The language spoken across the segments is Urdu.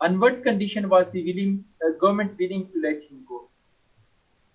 On what condition was the government willing to let him go?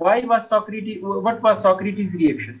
Why was Socrates? What was Socrates' reaction?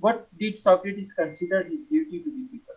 What did Socrates consider his duty to the people?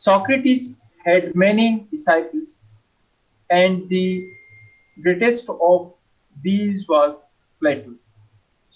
Socrates had many disciples and the greatest of these was Plato.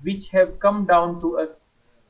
which have come down to us,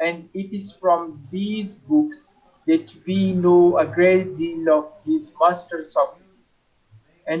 And it is from these books that we know a great deal of his master Socrates. And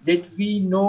that we know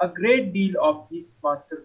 a great deal of his master,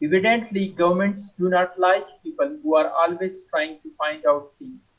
Evidently, governments do not like people who are always trying to find out things.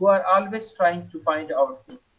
who are always trying to find out things,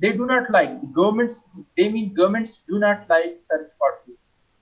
They do not like governments, they mean governments do not like search for truth.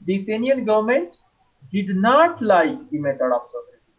The Athenian government did not like the method of Socrates.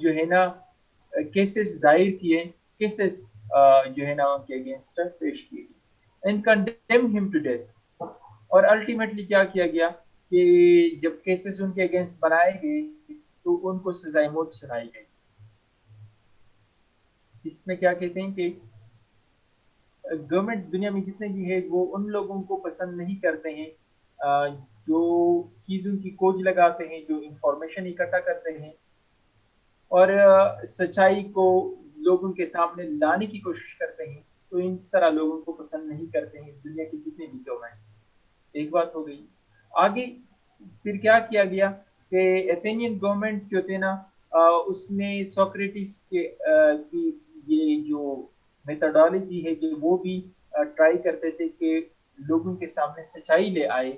جو ہے نا کیسز دائر کیے, کیسز جو ہے نا ان کے اگینسٹ پیش کیے گئے اینڈ کنڈیم ہم ٹو ڈیتھ. اور الٹیمیٹلی کیا کیا گیا کہ جب کیسز ان کے اگینسٹ بنائے گئے تو ان کو سزائے موت سنائی گئی. اس میں کیا کہتے ہیں کہ گورنمنٹ دنیا میں جتنے بھی ہے وہ ان لوگوں کو پسند نہیں کرتے ہیں جو چیزوں کی کھوج لگاتے ہیں, جو انفارمیشن اکٹھا کرتے ہیں اور سچائی کو لوگوں کے سامنے لانے کی کوشش کرتے ہیں. تو اس طرح لوگوں کو پسند نہیں کرتے ہیں دنیا کے جتنے بھی گورنمنٹس. ایک بات ہو گئی. آگے پھر کیا کیا گیا کہ ایتھینین گورنمنٹ جو تھے نا اس نے سوکریٹس کی یہ جو میتھڈالوجی ہے کہ وہ بھی ٹرائی کرتے تھے کہ لوگوں کے سامنے سچائی لے آئے,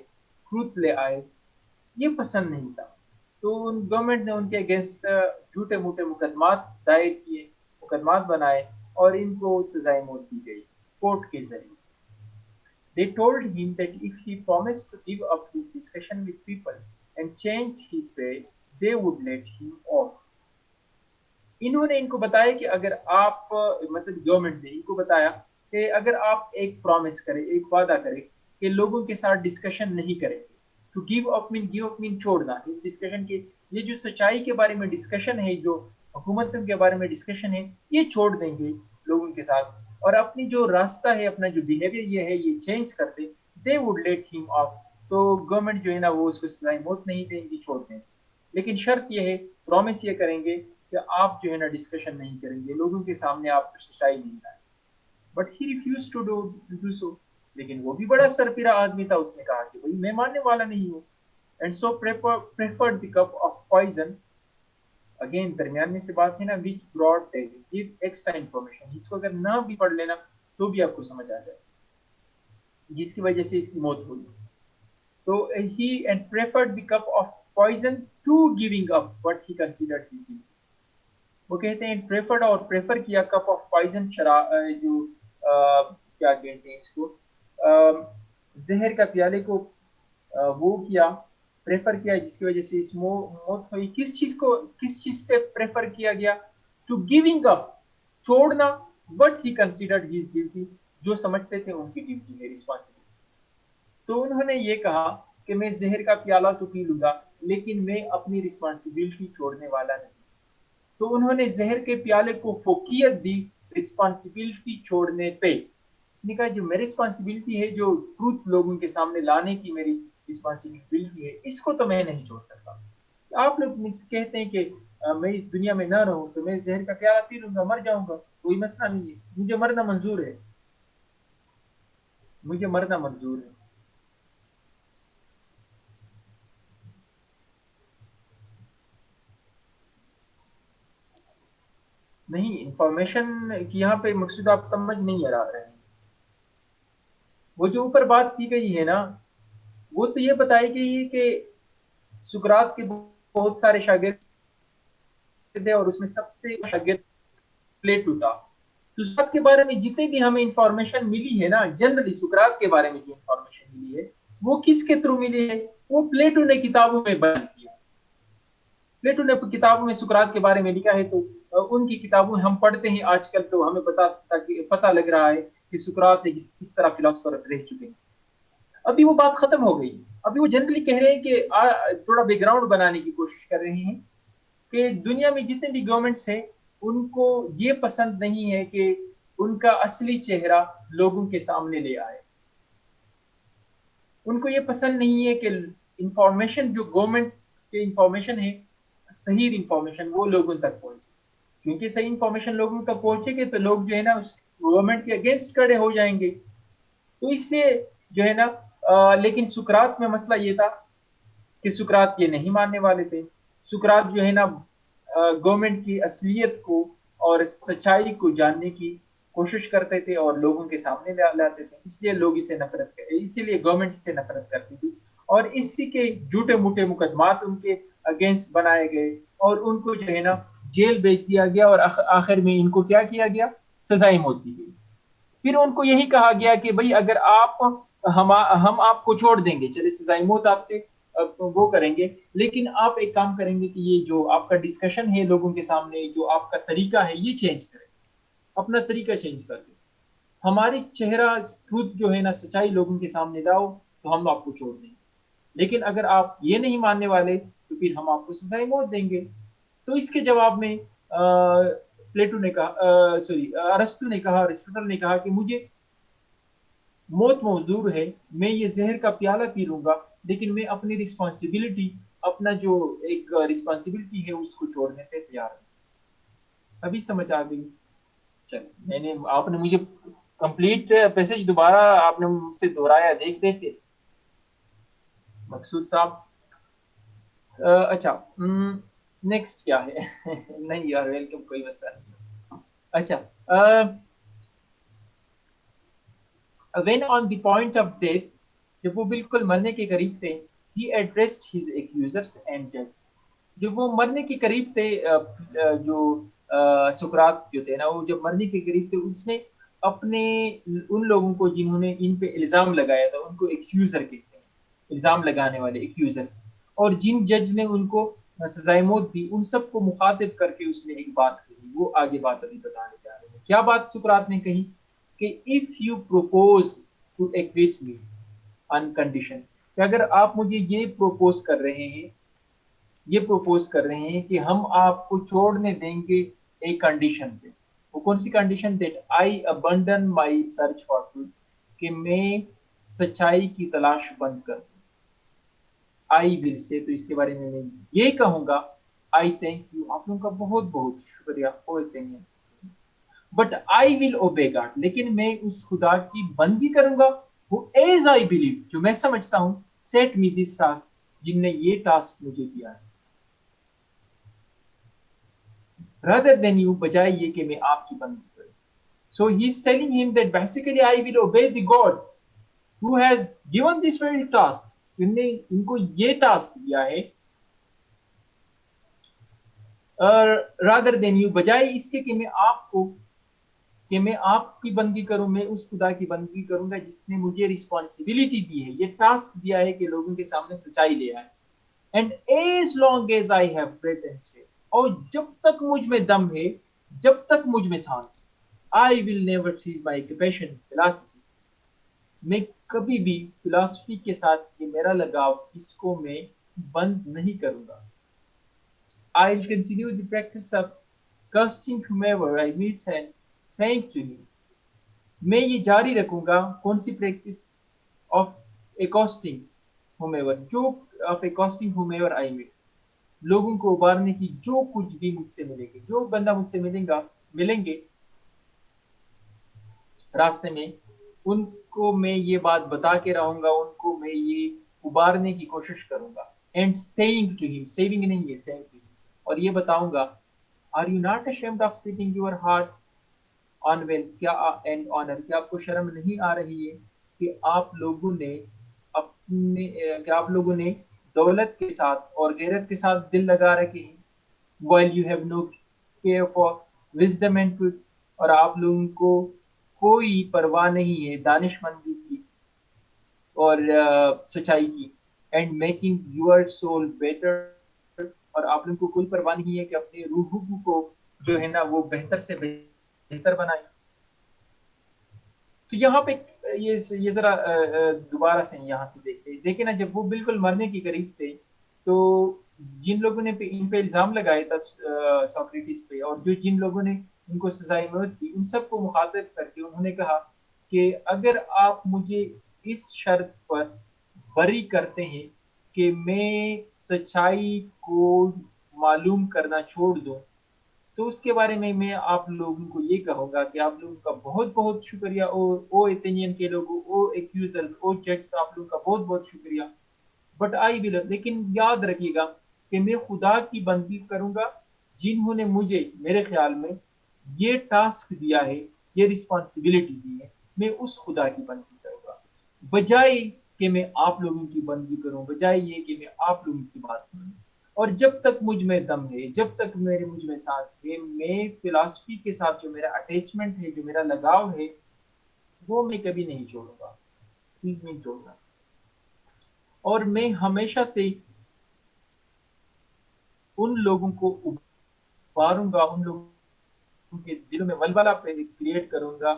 ٹروتھ لے آئے. یہ پسند نہیں تھا تو گورنمنٹ نے ان کے اگینسٹ جھوٹے موٹے مقدمات دائر کیے, مقدمات بنائے اور ان کو سزائے موت دی گئی کورٹ کے ذریعے. They told him that if he promised to give up his discussion with people and change his way, they would let him off. انہوں نے ان کو بتایا کہ اگر آپ مطلب گورنمنٹ نے ان کو بتایا کہ اگر آپ ایک پرومس کریں, ایک وعدہ کریں کہ لوگوں کے ساتھ ڈسکشن نہیں کریں گے. ٹو گیو اپ مین چھوڑنا, اس ڈسکشن کے یہ جو سچائی کے بارے میں ڈسکشن ہے, جو حکومتوں کے بارے میں ڈسکشن ہے, یہ چھوڑ دیں گے لوگوں کے ساتھ اور اپنی جو راستہ ہے, اپنا جو بیہیویئر یہ ہے یہ چینج کرتے. دے وڈ لیٹ ہم آف. تو گورنمنٹ جو ہے نا وہ اس کو سزائے موت نہیں دیں گی, چھوڑ دیں. لیکن شرط یہ ہے, پرومس یہ کریں گے کہ آپ جو ہے نا ڈسکشن نہیں کریں گے, لوگوں کے سامنے آپ سچائی نہیں لائیں. But he refuse to do so. لیکن وہ بھی بڑا سرپیرا آدمی تھا, اس نے کہا کہ بھائی میں ماننے والا نہیں ہوں. And so preferred the cup of poison. Again درمیان میں سے بات ہے نا, which brought give extra information. اس کو اگر نہ بھی پڑھ لینا تو بھی آپ کو سمجھ آ جائے, جس کی وجہ سے اس کی موت ہوئی. تو he and preferred the cup of poison to giving up what he considered his duty. وہ کہتے ہیں پریفرڈ اور پریفر کیا کپ آف پوائزن, شراب جو کیا کہتے ہیں اس کو, زہر کا پیالے کو وہ کیا, پریفر کیا, جس کی وجہ سے اس موت ہوئی. کس چیز پہ پریفر کیا گیا؟ ٹو گیونگ اپ, چھوڑنا, but he considered his duty, جو سمجھتے تھے ان کی ڈیوٹی ہے, رسپانسبلٹی. تو انہوں نے یہ کہا کہ میں زہر کا پیالہ تو پی لوں گا لیکن میں اپنی رسپانسبلٹی چھوڑنے والا نہیں. تو انہوں نے زہر کے پیالے کو فوقیت دی رسپانسبلٹی چھوڑنے پہ. اس نے کہا جو میری رسپانسبلٹی ہے, جو ٹروتھ لوگوں کے سامنے لانے کی میری رسپانسبلٹی ہے, اس کو تو میں نہیں چھوڑ سکتا. آپ لوگ مجھ سے کہتے ہیں کہ میں اس دنیا میں نہ رہوں تو میں زہر کا پیالہ پی لوں گا, مر جاؤں گا, کوئی مسئلہ نہیں ہے, مجھے مرنا منظور ہے, مجھے مرنا منظور ہے. نہیں, انفارمیشن کی یہاں پہ مقصود آپ سمجھ نہیں آ رہے ہیں. وہ جو اوپر بات کی گئی ہے نا, وہ تو یہ بتائی گئی ہے کہ سقراط کے بہت سارے شاگرد تھے اور اس میں سب سے شاگرد پلیٹو تھا. تو سقراط کے بارے میں جتنے بھی ہمیں انفارمیشن ملی ہے نا, جنرلی سقراط کے بارے میں جو انفارمیشن ملی ہے وہ کس کے تھرو ملی ہے؟ وہ پلیٹو نے کتابوں میں بیان کیا. پلیٹو نے کتابوں میں سقراط کے بارے میں لکھا ہے, تو ان کی کتابوں ہم پڑھتے ہیں آج کل, تو ہمیں پتہ لگ رہا ہے کہ سقراط کس طرح فلاسفر رہ چکے ہیں. ابھی وہ بات ختم ہو گئی. ابھی وہ جنرلی کہہ رہے ہیں کہ تھوڑا بیک گراؤنڈ بنانے کی کوشش کر رہے ہیں کہ دنیا میں جتنے بھی گورنمنٹس ہیں ان کو یہ پسند نہیں ہے کہ ان کا اصلی چہرہ لوگوں کے سامنے لے آئے. ان کو یہ پسند نہیں ہے کہ انفارمیشن جو گورنمنٹس کے انفارمیشن ہے, صحیح انفارمیشن وہ لوگوں تک پہنچے. کیونکہ صحیح انفارمیشن لوگوں تک پہنچے گی تو لوگ جو ہے نا اس گورنمنٹ کے اگینسٹ کھڑے ہو جائیں گے. تو اس لیے جو ہے نا لیکن سقراط میں مسئلہ یہ تھا کہ سقراط یہ نہیں ماننے والے تھے. سقراط جو ہے نا گورنمنٹ کی اصلیت کو اور سچائی کو جاننے کی کوشش کرتے تھے اور لوگوں کے سامنے لاتے تھے. اس لیے لوگ اسے نفرت کرتے, اسی لیے گورنمنٹ اسے نفرت کرتی تھی اور اسی کے جھوٹے موٹے مقدمات ان کے اگینسٹ بنائے گئے اور ان کو جو ہے نا جیل بھیج دیا گیا اور آخر میں ان کو کیا کیا گیا؟ سزائے موت دی گئی. پھر ان کو یہی کہا گیا کہ بھئی اگر آپ ہم آپ کو چھوڑ دیں گے, چلے سزائے موت آپ سے وہ کریں گے، لیکن آپ ایک کام کریں گے کہ یہ جو آپ کا ڈسکشن ہے لوگوں کے سامنے، جو آپ کا طریقہ ہے یہ چینج کریں، اپنا طریقہ چینج کر دیں. ہماری چہرہ ٹروتھ جو ہے نا، سچائی لوگوں کے سامنے لاؤ تو ہم آپ کو چھوڑ دیں گے. لیکن اگر آپ یہ نہیں ماننے والے تو پھر ہم آپ کو سزائے موت دیں گے. تو اس کے جواب میں پلیٹو نے کہا، سوری ارسطو نے کہا، ارسطوٹل نے کہا کہ مجھے موت منظور ہے، میں یہ زہر کا پیالہ پی لوں گا، لیکن میں اپنی رسپانسبلٹی، اپنا جو ایک رسپانسبلٹی ہے اس کو چھوڑنے پہ تیار ہوں. ابھی سمجھ آ گئی؟ چل میں نے، آپ نے مجھے کمپلیٹ پیسج دوبارہ آپ نے مجھ سے دہرایا، دیکھ دیکھ مقصود صاحب. اچھا نیکسٹ کیا ہے؟ نہیں یار ویلکم، کوئی مسئلہ نہیں. اچھا when on the point of death، جب وہ بالکل مرنے کے قریب تھے، he addressed his accusers and judges. جب وہ مرنے کے قریب تھے، جو سقراط جو تھے نا، وہ جب مرنے کے قریب تھے، اس نے اپنے ان لوگوں کو جنہوں نے ان پہ الزام لگایا تھا، ان کو ایکسکیوزر کہتے ہیں، الزام لگانے والے ایکیوزرز. اور جن جج نے ان کو سزائے موت دی، ان سب کو مخاطب کر کے اس نے ایک بات کہی، وہ آگے بات ابھی بتانے جا رہے ہیں. کیا بات سقراط نے کہی؟ کہ if you propose to acquit me on condition، کہ اگر آپ مجھے یہ پروپوز کر رہے ہیں، یہ پروپوز کر رہے ہیں کہ ہم آپ کو چھوڑنے دیں گے ایک کنڈیشن پہ. وہ کون سی condition? That I abandon my search for truth، کہ میں سچائی کی تلاش بند کر دوں. آئی ول سے، تو اس کے بارے میں میں یہ کہوں گا، آئی تھینک یو، آپ لوگوں کا بہت بہت شکریہ، but I will obey God, لیکن میں اس خدا کی بندگی کروں گا، وہ ایز آئی بلیو، جو میں سمجھتا ہوں، سیٹ می دس ٹاسک، جن نے یہ ٹاسک مجھے دیا ہے. rather than you، بجائے یہ کہ میں آپ کی بندگی کروں. So he's telling him that basically I will obey the God who has given this very task، جن نے ان کو یہ ٹاسک دیا ہے. rather than you، بجائے اس کے کہ میں آپ کی بندگی کروں، میں اس خدا کی بندگی کروں گا جس نے مجھے رسپانسبلٹی دی ہے، یہ ٹاسک دیا ہے کہ لوگوں کے سامنے سچائی لے آئے. And as long as I have breath and stay, اور جب تک مجھ میں دم ہے، جب تک مجھ میں سانس، I will never cease my occupation philosophy, میں کبھی بھی فلاسفی کے ساتھ یہ میرا لگاؤ، اس کو میں بند نہیں کروں گا. I will continue the practice of casting whomever I meet and saying to him، میں یہ جاری رکھوں گا. کون سی پریکٹس؟ آف accosting whomever، جو of accosting whomever I meet، لوگوں کو ابارنے کی، جو کچھ بھی مجھ سے ملے گی، جو بندہ مجھ سے ملیں گے راستے میں، ان کو میں یہ بات بتا کے رہوں گا، ان کو میں یہ ابارنے کی کوشش کروں گا. And seeing to him, saying نہیں ہے، سیئنگ ٹو ہم، اور یہ بتاؤں گا، are you not ashamed of setting your heart on wealth، کیا اینڈ آنر، کیا آپ کو شرم نہیں آ رہی ہے کہ آپ لوگوں نے اپنے، کہ آپ لوگوں نے دولت کے ساتھ اور غیرت کے ساتھ دل لگا رکھے ہیں. while you have no care for wisdom and truth، اور آپ لوگوں کو کوئی پرواہ نہیں ہے دانش مندی کی اور سچائی کی. And making your soul better, اور آپ لوگوں کو کوئی پرواہ نہیں ہے کہ اپنے روح کو جو ہے نا وہ بہتر سے بہتر بنائیں. تو یہاں پہ یہ ذرا دوبارہ سے یہاں سے دیکھیں نا، جب وہ بالکل مرنے کے قریب تھے، تو جن لوگوں نے ان پہ الزام لگایا تھا سوکریٹس پہ، اور جو جن لوگوں نے ان کو سزائے موت دی، ان سب کو مخاطب کر کے انہوں نے کہا کہ اگر آپ مجھے اس شرط پر بری کرتے ہیں کہ میں سچائی کو معلوم کرنا چھوڑ دوں، تو اس کے بارے میں آپ لوگوں کو یہ کہوں گا کہ آپ لوگوں کا بہت بہت شکریہ، او ایتھینین کے لوگوں، او ایکیوزرز، او ججز، آپ لوگوں کا بہت بہت شکریہ. بٹ آئی ول، لیکن یاد رکھیے گا کہ میں خدا کی بندگی کروں گا جنہوں نے مجھے میرے خیال میں یہ ٹاسک دیا ہے، یہ رسپانسبلٹی دی ہے، میں اس خدا کی بندگی کروں گا، بجائے کہ میں آپ لوگوں کی بندگی کروں، بجائے یہ کہ میں آپ لوگوں کی بات کروں. اور جب تک مجھ میں دم ہے، جب تک مجھ میں سانس ہے، میں فلاسفی کے ساتھ جو میرا اٹیچمنٹ ہے، جو میرا لگاؤ ہے، وہ میں کبھی نہیں چھوڑوں گا، سیز نہیں چھوڑوں گا. اور میں ہمیشہ سے ان لوگوں کو اباروں گا، ان لوگوں کے دلوں میں ولولہ کریٹ کروں گا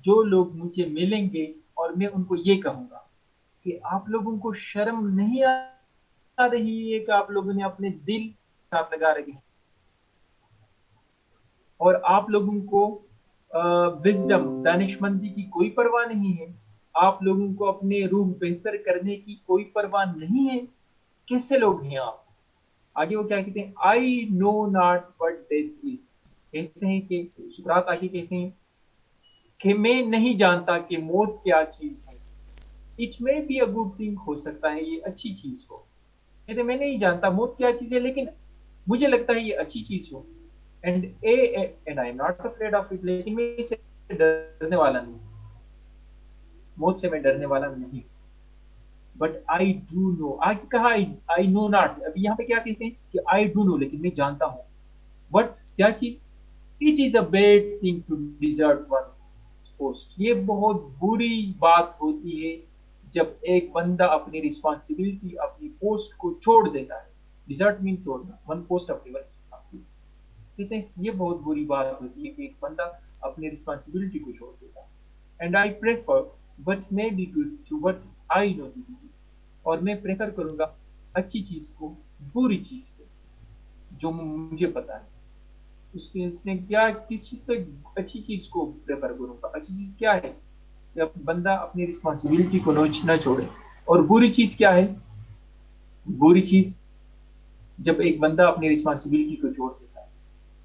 جو لوگ مجھے ملیں گے، اور میں ان کو یہ کہوں گا کہ آپ لوگوں کو شرم نہیں آ رہی ہے کہ آپ لوگوں نے اپنے دل ساتھ لگا رکھے ہیں، اور آپ لوگوں کو وزڈم دانشمندی کی کوئی پرواہ نہیں ہے، آپ لوگوں کو اپنے روح بہتر کرنے کی کوئی پرواہ نہیں ہے. کیسے لوگ ہیں آپ؟ آگے وہ کیا کہتے ہیں؟ آئی نو ناٹ وٹ ڈیتھ از. کہتے ہیں کہ سقراط آگے کہتے ہیں کہ میں نہیں جانتا کہ موت کیا چیز ہے. اٹ میں بی اے گڈ تھنگ، ہو سکتا ہے یہ اچھی چیز ہو. کہتے ہیں میں نہیں جانتا موت کیا چیز ہے، لیکن مجھے لگتا ہے یہ اچھی چیز ہو. And I am not afraid of it. لیکن میں اسے ڈرنے والا نہیں، موت سے میں ڈرنے والا نہیں. بٹ آئی ڈو نو، آگے کہا آئی نو ناٹ. اب یہاں پہ کیا کہتے ہیں کہ آئی ڈو نو، لیکن میں جانتا ہوں. بٹ کیا چیز؟ It is a bad thing to desert one post. یہ بہت بری بات ہوتی ہے جب ایک بندہ اپنی رسپانسبلٹی، اپنی پوسٹ کو چھوڑ دیتا ہے. ڈیزرٹ مین چھوڑنا، ون پوسٹ اپنی ون. کہتے ہیں یہ بہت بری بات ہوتی ہے کہ ایک بندہ اپنی رسپانسبلٹی کو چھوڑ دیتا ہے. And I prefer what may be good to what I know. اور میں پریفر کروں گا اچھی چیز کو بری چیز کو جو مجھے پتا ہے. اس نے کیا، کس چیز پہ اچھی چیز کو پریفر کروں گا؟ اچھی چیز کیا ہے کہ بندہ اپنی رسپانسبلٹی کو نہ چھوڑے. اور بری چیز کیا ہے؟ بری چیز جب ایک بندہ اپنی رسپانسبلٹی کو چھوڑ دیتا ہے.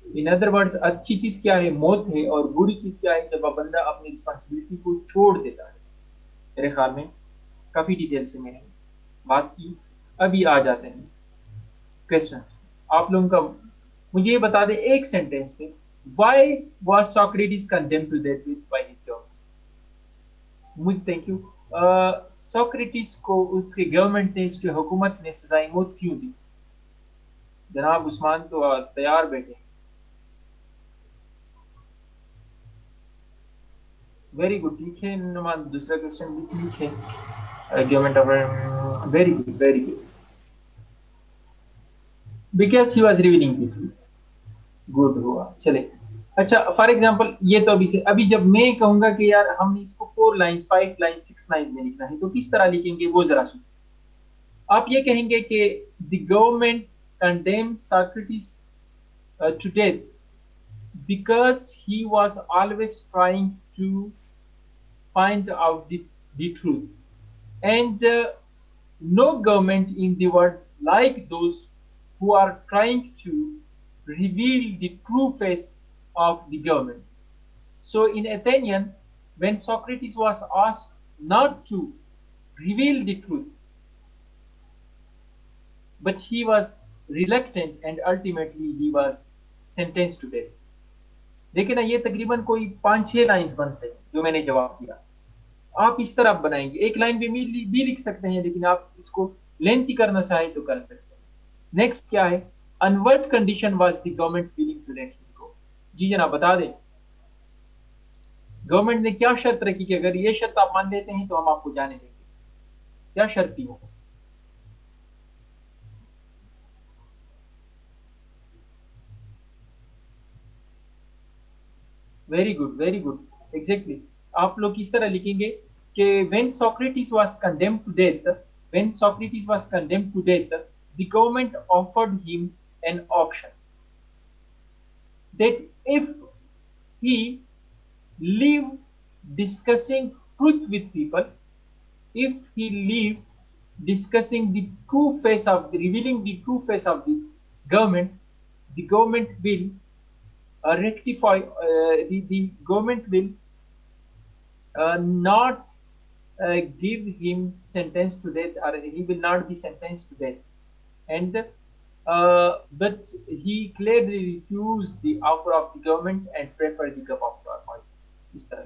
ان ادر ورڈز اچھی چیز کیا ہے؟ موت ہے. اور بری چیز کیا ہے؟ جب بندہ اپنی رسپانسبلٹی کو چھوڑ دیتا ہے. میرے خیال میں کافی ڈیٹیل سے میں نے بات کی. ابھی آ جاتے ہیں کوشچنس. آپ لوگوں کا مجھے یہ بتا دیں ایک سینٹینس میں، why was Socrates condemn to death by his government. مجھے تھینک یو. ساکریٹس کو اس کے گورنمنٹ نے، اس کی حکومت نے سزائے موت کیوں دی؟ جناب عثمان تو تیار بیٹھے. Very good. ٹھیک ہے نمان، دوسرا کوشچن بھی ٹھیک ہے. Government of, very good very good. Because he was revealing the truth. Good ہوا. چلے اچھا، فار ایگزامپل یہ تو ابھی جب میں کہوں گا کہ یار ہم نے اس کو 4 لائنز 5 لائنز 6 لائنز میں لکھنا ہے، تو کس طرح لکھیں گے وہ ذرا سن. آپ یہ کہیں گے کہ the government condemned Socrates to death because he was always trying to find out the truth. And no government in the world like those who are trying to reveal the true face of the government. So in Athenian, when Socrates was asked not to reveal the truth, but he was reluctant and ultimately he was sentenced to death. دیکھیں نا، یہ تقریباً کوئی 5-6 لائنز بنتے ہیں جو میں نے جواب دیا. آپ اس طرح بنائیں گے، ایک لائن بھی لکھ سکتے ہیں، لیکن آپ اس کو لینتھی کرنا چاہیں تو کر سکتے ہیں. نیکسٹ کیا ہے؟ In what condition was the government willing to let ہم گو. جی جناب بتا دیں، گورنمنٹ نے کیا شرط رکھی کہ اگر یہ شرط آپ مان لیتے ہیں تو ہم آپ کو جانے دیں گے؟ کیا شرط تھی وہ؟ Very good very good. Exactly. آپ لوگ کس طرح لکھیں گے کہ when Socrates was condemned to death, when Socrates was condemned to death, the government offered him an option that if he leave discussing truth with people, if he leave discussing the true face of the, revealing the true face of the government will rectify, the government will not give him sentence to death, or he will not be sentenced to death. And but he clearly refused the offer of the government and preferred the cup of poison. اس طرح.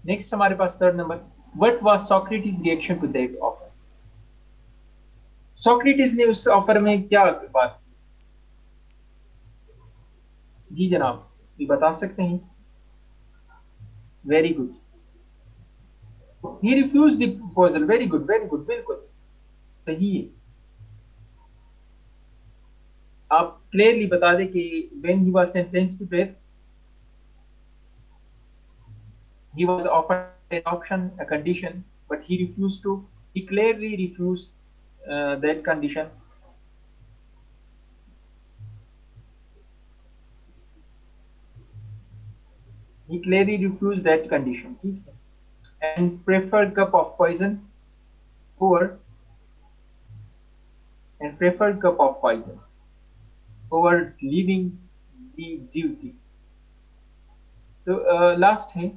نیکسٹ ہمارے پاس third number, what was Socrates reaction to that offer. Socrates نے اس آفر میں کیا بات کی؟ جی جناب یہ بتا سکتے ہیں؟ Very good. he refused the proposal. Very good, بالکل صحیح ہے. آپ کلیئرلی بتا دیں کہ when he was sentenced to death he was offered an option, a condition, but he refused to. He clearly refused that condition. He clearly refused that condition. ٹھیک ہے. And preferred cup of poison over and preferred cup of poison over leaving the duty. So last ہے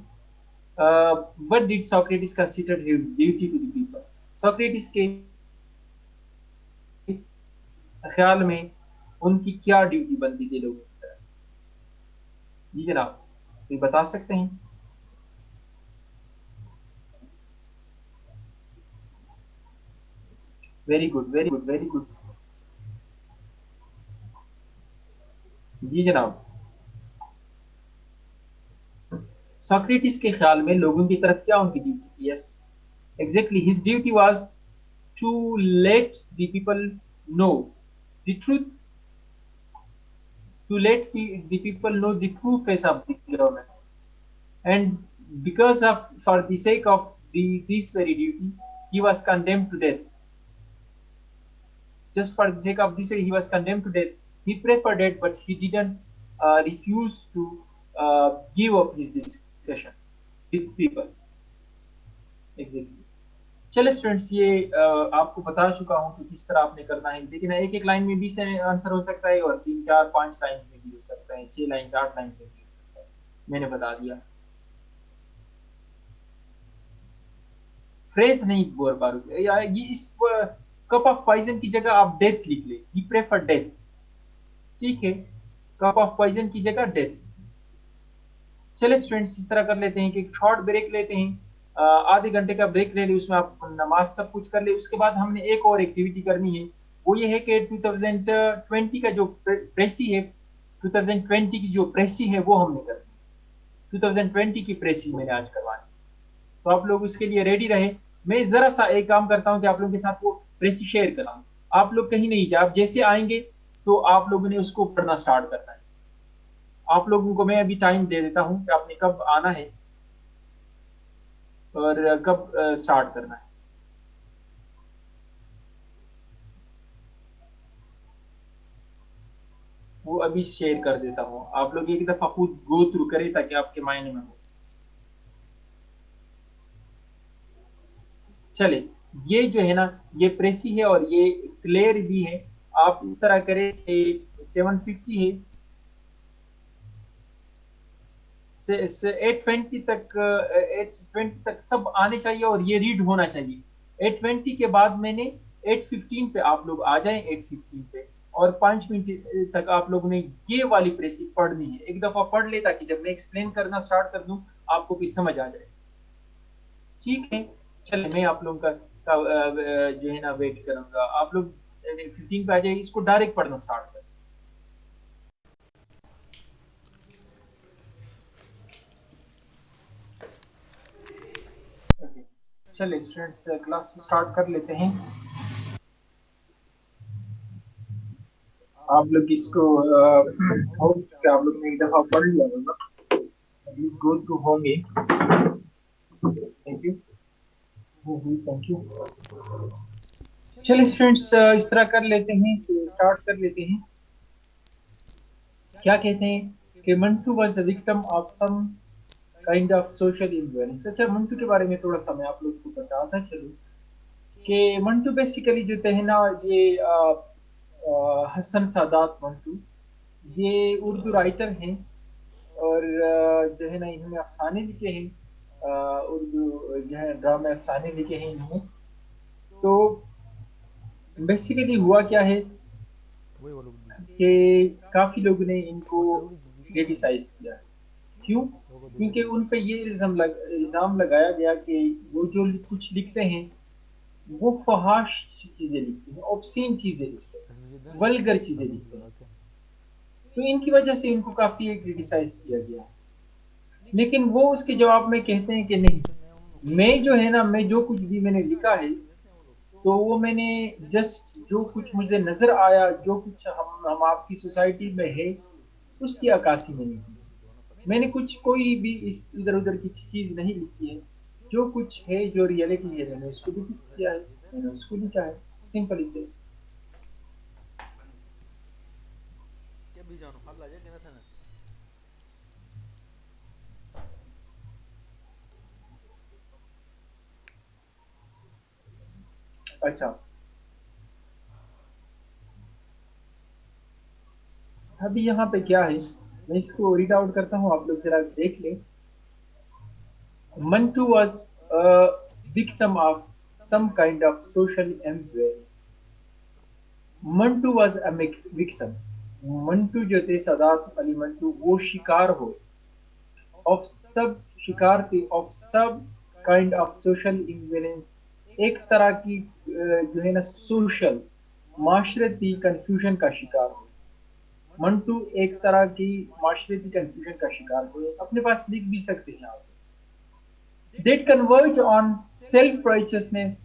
what did Socrates consider his duty to the people? Socrates کے خیال میں ان کی کیا ڈیوٹی بنتی تھی لوگوں کی طرف؟ جی جناب یہ بتا سکتے ہیں؟ Very good very good very good. جی جناب ساکریٹس کے خیال میں لوگوں کی طرف کیا ان کی ڈیوٹی تھی؟ Yes exactly his duty was to let the people know the truth to let the people know the true face of the government, and because of for the sake of this very duty he was condemned to death. Just for the sake of this he was condemned to death. He preferred it but he didn't refuse to give up his discussion with people. Exactly. چلے اسٹوڈینٹس یہ آپ کو بتا چکا ہوں کہ کس طرح آپ نے کرنا ہے، لیکن ایک ایک لائن میں بھی سے آنسر ہو سکتا ہے اور 3 4 5 لائنز میں بھی ہو سکتا ہے، 6 لائنز 8 لائنز میں بھی ہو سکتا ہے. میں نے بتا دیا. فریز نہیں بور بارو یہ اس کپ آف پوائزن کی جگہ آپ ڈیتھ لکھ لیں. ہی پریفر ڈیتھ. ٹھیک ہے کپ آف پوائزن کی جگہ ڈیتھ. چلے اسٹوڈینٹس اس طرح کر لیتے ہیں کہ ایک شارٹ بریک لیتے ہیں، آدھے گھنٹے کا بریک لے لیں، اس میں آپ نماز سب کچھ کر لیں. اس کے بعد ہم نے ایک اور ایکٹیویٹی کرنی ہے، وہ یہ ہے کہ 2020 کا جو پریسی ہے، 2020 کی جو پریسی ہے وہ ہم نے کرنی ہے. 2020 کی پریسی میں نے آج کروانی. تو آپ لوگ اس کے لیے ریڈی رہے. میں ذرا سا ایک کام کرتا ہوں کہ آپ لوگوں کے ساتھ وہ پریسی شیئر کراؤں. آپ لوگ کہیں نہیں جائے، آپ جیسے آئیں گے تو آپ لوگوں نے اس کو پڑھنا سٹارٹ کرنا ہے. آپ لوگوں کو میں ابھی ٹائم دے دیتا ہوں کہ آپ نے کب آنا ہے اور کب سٹارٹ کرنا ہے. وہ ابھی شیئر کر دیتا ہوں. آپ لوگ ایک دفعہ خود گو تھرو کریں تاکہ آپ کے مائنڈ میں ہو. چلے یہ جو ہے نا یہ پریسی ہے اور یہ کلیئر بھی ہے. آپ اس طرح کریں کہ 750 ہے 820 تک 820 تک سب آنے چاہیے اور یہ ریڈ ہونا چاہیے. 820 کے بعد میں نے 815 پہ آپ لوگ آ جائیں 815 پہ اور 5 منٹ تک آپ لوگوں نے یہ والی پریسی پڑھنی ہے. ایک دفعہ پڑھ لے تاکہ جب میں ایکسپلین کرنا سٹارٹ کر دوں آپ کو بھی سمجھ آ جائے. ٹھیک ہے چلے میں آپ لوگوں کا جو ہے نا ویٹ کروں گا. آپ لوگ 15 پہ آ جائے، اس کو ڈائریکٹ پڑھنا سٹارٹ کر. چلے اسٹوڈینٹس کلاس سٹارٹ کر لیتے ہیں. آپ لوگ اس کو آپ لوگ نے ایک دفعہ پڑھ لیا ہوگا، پلیز گو تھرو ہوں گے. تھینک یو جی تھینک یو. چلے اسٹوڈینٹس اس طرح کر لیتے ہیں کہ اسٹارٹ کر لیتے ہیں. کیا کہتے ہیں کہ Manto was a victim of some kind of social influence. اچھا منٹو کے بارے میں تھوڑا سا میں آپ لوگ کو بتاتا چلوں کہ منٹو بیسیکلی جو ہے نا یہ حسن سادات منٹو یہ اردو رائٹر ہیں اور جو ہے نا انہوں نے افسانے لکھے ہیں، اردو جو ہے ڈرامے افسانے لکھے ہیں انہوں نے. تو بیسیکلی ہوا کیا ہے کہ کافی لوگوں نے ان کو کریٹیسائز کیا. کیوں؟ کیونکہ ان پہ یہ الزام لگایا گیا کہ وہ جو کچھ لکھتے ہیں وہ فحاش چیزیں لکھتے ہیں، اوبسین چیزیں لکھتے ہیں، ولگر چیزیں لکھتے ہیں. تو ان کی وجہ سے ان کو کافی کریٹیسائز کیا گیا. لیکن وہ اس کے جواب میں کہتے ہیں کہ نہیں، میں جو ہے نا میں جو کچھ بھی میں نے لکھا ہے تو وہ میں نے جسٹ جو کچھ مجھے نظر آیا جو کچھ ہم آپ کی سوسائٹی میں ہے اس کی عکاسی میں نے کی. میں نے کچھ کوئی بھی اس ادھر ادھر کی چیز نہیں لکھی ہے. جو کچھ ہے جو ریئلٹی ہے میں نے اس کو بھی کیا ہے, میں نے اس کو لکھا ہے. سمپل از دس. کیا بھی جانو حال لا جا کہ نہ تھا نا. اچھا, ابھی یہاں پہ کیا ہے میں اس کو ریڈ آؤٹ کرتا ہوں, آپ لوگ ذرا دیکھ لیں. Mantu was a victim of some kind of social influence. Manto was a victim. Manto جو تھے سادات علی منٹو وہ شکار ہوئے آف سب, شکار تھے of sub kind of social influence. ایک طرح کی جو ہے نا سوشل معاشرتی کنفیوژن کا شکار ہوئے. منٹو ایک طرح کی معاشرتی کنفیوژن کا شکار ہوئے. اپنے پاس لکھ بھی سکتے ہیں آپ. They converge on self-righteousness,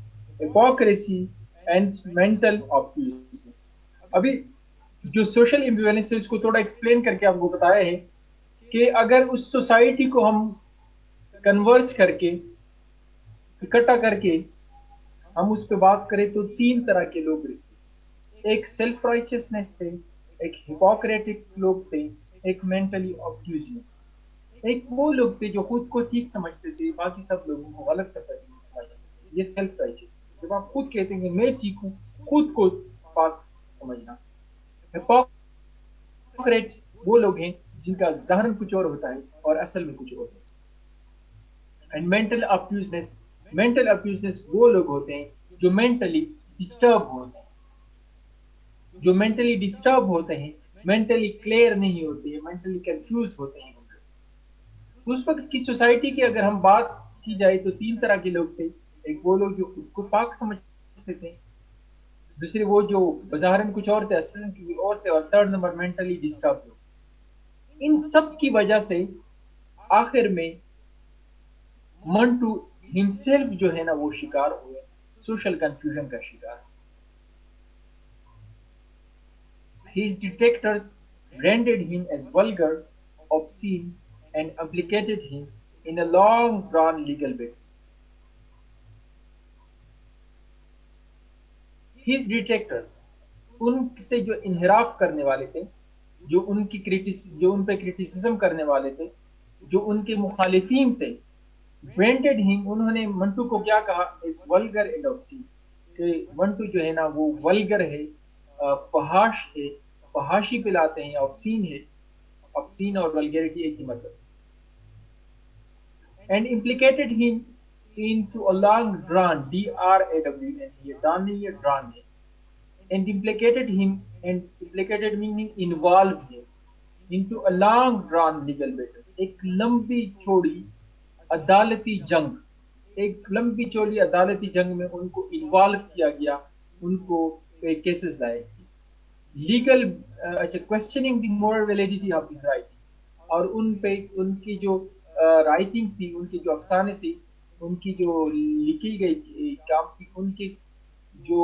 hypocrisy, and mental obtuseness. ابھی جو سوشل امبیویلنس ہے اس کو تھوڑا ایکسپلین کر کے آپ کو بتایا ہے کہ اگر اس سوسائٹی کو ہم کنورج کر کے اکٹھا کر کے ہم اس پہ بات کریں تو تین طرح کے لوگ رہتے. ایک سیلف رائچسنس تھے, ایک ہپوکریٹک لوگ تھے, ایک مینٹلی obtuseness. ایک وہ لوگ تھے جو خود کو ٹھیک سمجھتے تھے, باقی سب لوگوں کو غلط سمجھتے تھے. یہ سیلف رائچس. جب آپ خود کہتے ہیں کہ میں ٹھیک ہوں, خود کو پاک سمجھنا. ہپوکریٹ وہ لوگ ہیں جن کا ظاہر کچھ اور ہوتا ہے اور اصل میں کچھ اور ہوتا ہے. اینڈ مینٹل ابیوزنس وہ لوگ ہوتے ہیں جو مینٹلی ڈسٹرب ہوتے ہیں. جو مینٹلی ڈسٹرب ہوتے ہیں, مینٹلی کلیئر نہیں ہوتے ہیں, مینٹلی کنفیوز ہوتے ہیں. اس وقت کی سوسائٹی کی اگر ہم بات کی جائے تو تین طرح کے لوگ تھے. ایک وہ لوگ جو خود کو پاک سمجھتے تھے, دوسرے وہ جو بظاہر کچھ اور تھے اصل میں اور تھے, اور تھرڈ نمبر مینٹلی ڈسٹرب لوگ. ان سب کی وجہ سے آخر میں منٹو ہمسیلف جو ہے نا وہ شکار ہوئے, سوشل کنفیوژن کا شکار. His detectors branded him as vulgar, obscene, and implicated him in a long drawn legal battle. His detractors, ان سے جو انحراف کرنے والے تھے, جو ان پہ کریٹیسزم کرنے والے تھے, جو ان کے مخالفین تھے, برینڈڈ ہم انہوں نے منٹو کو کیا کہا, از ولگر اینڈ obscene, کہ منٹو جو ہے نا وہ ولگر ہے, فحاش ہے, فحاشی پلاتے ہیں, obscene ہے. obscene اور vulgarity ایک ہی مطلب. and implicated him into a long drawn DRAWN, یہ ڈان نہیں, یہ ڈران ہے. and implicated him and implicated meaning involved him into a long drawn legal battle, ایک لمبی چوڑی عدالتی جنگ. ایک لمبی چوڑی عدالتی جنگ میں ان کو انوالو کیا گیا, ان کو کیسز لائے. لیگل, اچھا, questioning the moral validity of his writing, اور ان پہ ان کی جو رائٹنگ تھی, ان کی جو افسانے تھی, ان کی جو لکھی گئی کام تھی, ان کی جو